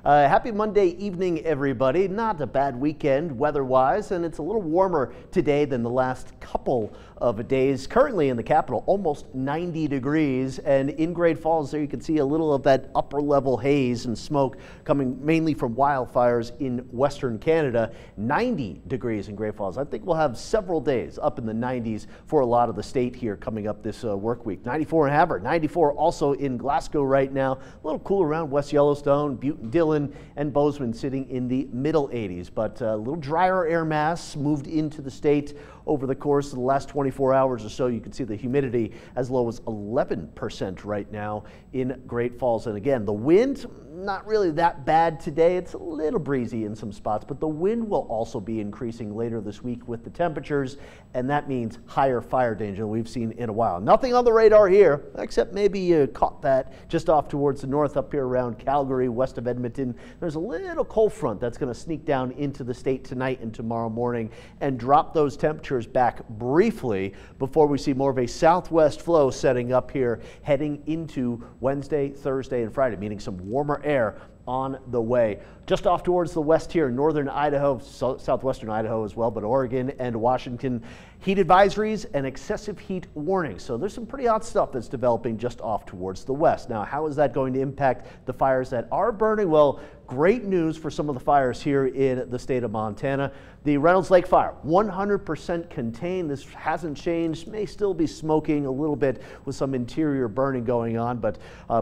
Happy Monday evening, everybody. Not a bad weekend weather-wise, and it's a little warmer today than the last couple of days. Currently in the capital, almost 90 degrees, and in Great Falls there you can see a little of that upper level haze and smoke coming mainly from wildfires in Western Canada. 90 degrees in Great Falls. I think we'll have several days up in the 90s for a lot of the state here coming up this work week. 94 in Havre, 94 also in Glasgow right now. A little cooler around West Yellowstone, Butte and Dillon, and Bozeman sitting in the middle 80s, but a little drier air mass moved into the state over the course of the last 24 hours or so. You can see the humidity as low as 11% right now in Great Falls. And again, the wind, not really that bad today. It's a little breezy in some spots, but the wind will also be increasing later this week with the temperatures, and that means higher fire danger than we've seen in a while. Nothing on the radar here, except maybe you caught that just off towards the north up here around Calgary, west of Edmonton. There's a little cold front that's going to sneak down into the state tonight and tomorrow morning and drop those temperatures back briefly before we see more of a southwest flow setting up here heading into Wednesday, Thursday, and Friday, meaning some warmer air on the way. Just off towards the west here, northern Idaho, southwestern Idaho as well, but Oregon and Washington, heat advisories and excessive heat warnings. So there's some pretty hot stuff that's developing just off towards the west. Now, how is that going to impact the fires that are burning? Well, great news for some of the fires here in the state of Montana. The Reynolds Lake fire, 100% contained. This hasn't changed, may still be smoking a little bit with some interior burning going on, but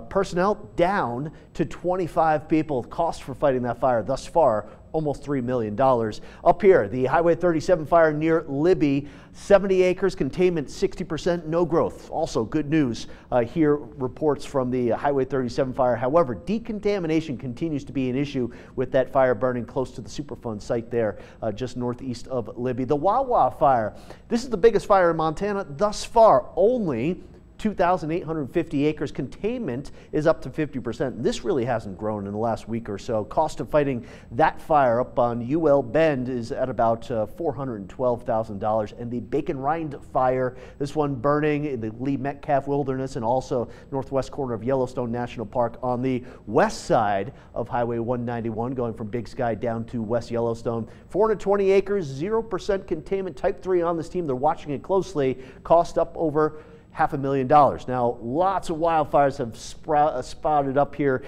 personnel down to 25 people. Cost for fighting that fire thus far, almost $3 million. Up here, the Highway 37 fire near Libby, 70 acres, containment 60%, no growth. Also good news here, reports from the Highway 37 fire. However, decontamination continues to be an issue with that fire burning close to the Superfund site there, just northeast of Libby. The Wawa fire, this is the biggest fire in Montana thus far, only 2,850 acres. Containment is up to 50%. This really hasn't grown in the last week or so. Cost of fighting that fire up on UL Bend is at about $412,000. And the Bacon Rind fire, this one burning in the Lee Metcalf Wilderness and also northwest corner of Yellowstone National Park on the west side of Highway 191, going from Big Sky down to West Yellowstone. 420 acres, 0% containment, type 3 on this team. They're watching it closely. Cost up over $500,000. Now, lots of wildfires have sprouted up here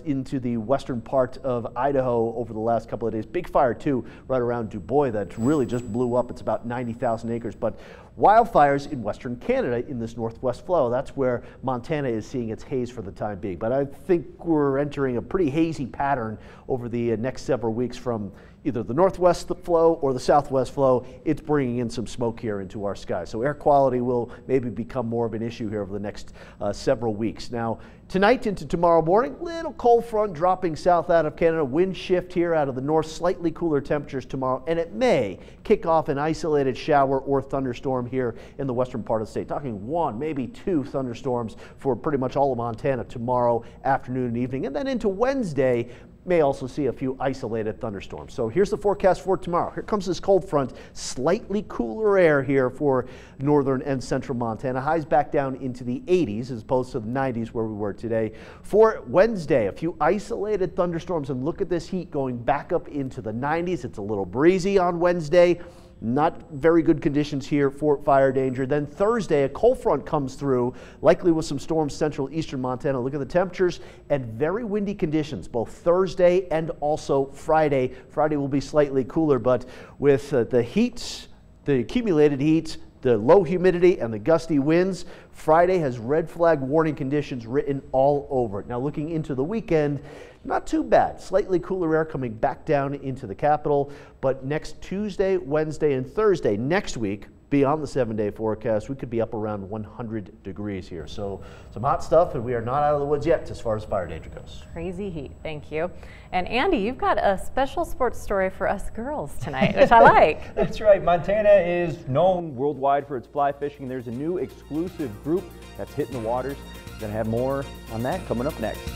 into the western part of Idaho over the last couple of days. Big fire, too, right around Du Bois that really just blew up. It's about 90,000 acres. But wildfires in western Canada in this northwest flow, that's where Montana is seeing its haze for the time being. But I think we're entering a pretty hazy pattern over the next several weeks from either the northwest flow or the southwest flow. It's bringing in some smoke here into our sky. So air quality will maybe become more of an issue here over the next several weeks. Now, tonight into tomorrow morning, little cold front dropping south out of Canada. Wind shift here out of the north, slightly cooler temperatures tomorrow, and it may kick off an isolated shower or thunderstorm here in the western part of the state. Talking one, maybe two thunderstorms for pretty much all of Montana tomorrow afternoon and evening. And then into Wednesday, may also see a few isolated thunderstorms. So here's the forecast for tomorrow. Here comes this cold front, slightly cooler air here for northern and central Montana. Highs back down into the 80s as opposed to the 90s where we were today. For Wednesday, a few isolated thunderstorms, and look at this heat going back up into the 90s. It's a little breezy on Wednesday. Not very good conditions here for fire danger. Then Thursday, a cold front comes through, likely with some storms central eastern Montana. Look at the temperatures and very windy conditions, both Thursday and also Friday. Friday will be slightly cooler, but with the heat, the accumulated heat, the low humidity and the gusty winds, Friday has red flag warning conditions written all over it. Now looking into the weekend, not too bad. Slightly cooler air coming back down into the capital, but next Tuesday, Wednesday, and Thursday next week, beyond the 7-day forecast, we could be up around 100 degrees here. So some hot stuff, and we are not out of the woods yet as far as fire danger goes. Crazy heat, thank you. And Andy, you've got a special sports story for us girls tonight, which I like. That's right. Montana is known worldwide for its fly fishing. There's a new exclusive group that's hitting the waters. We're going to have more on that coming up next.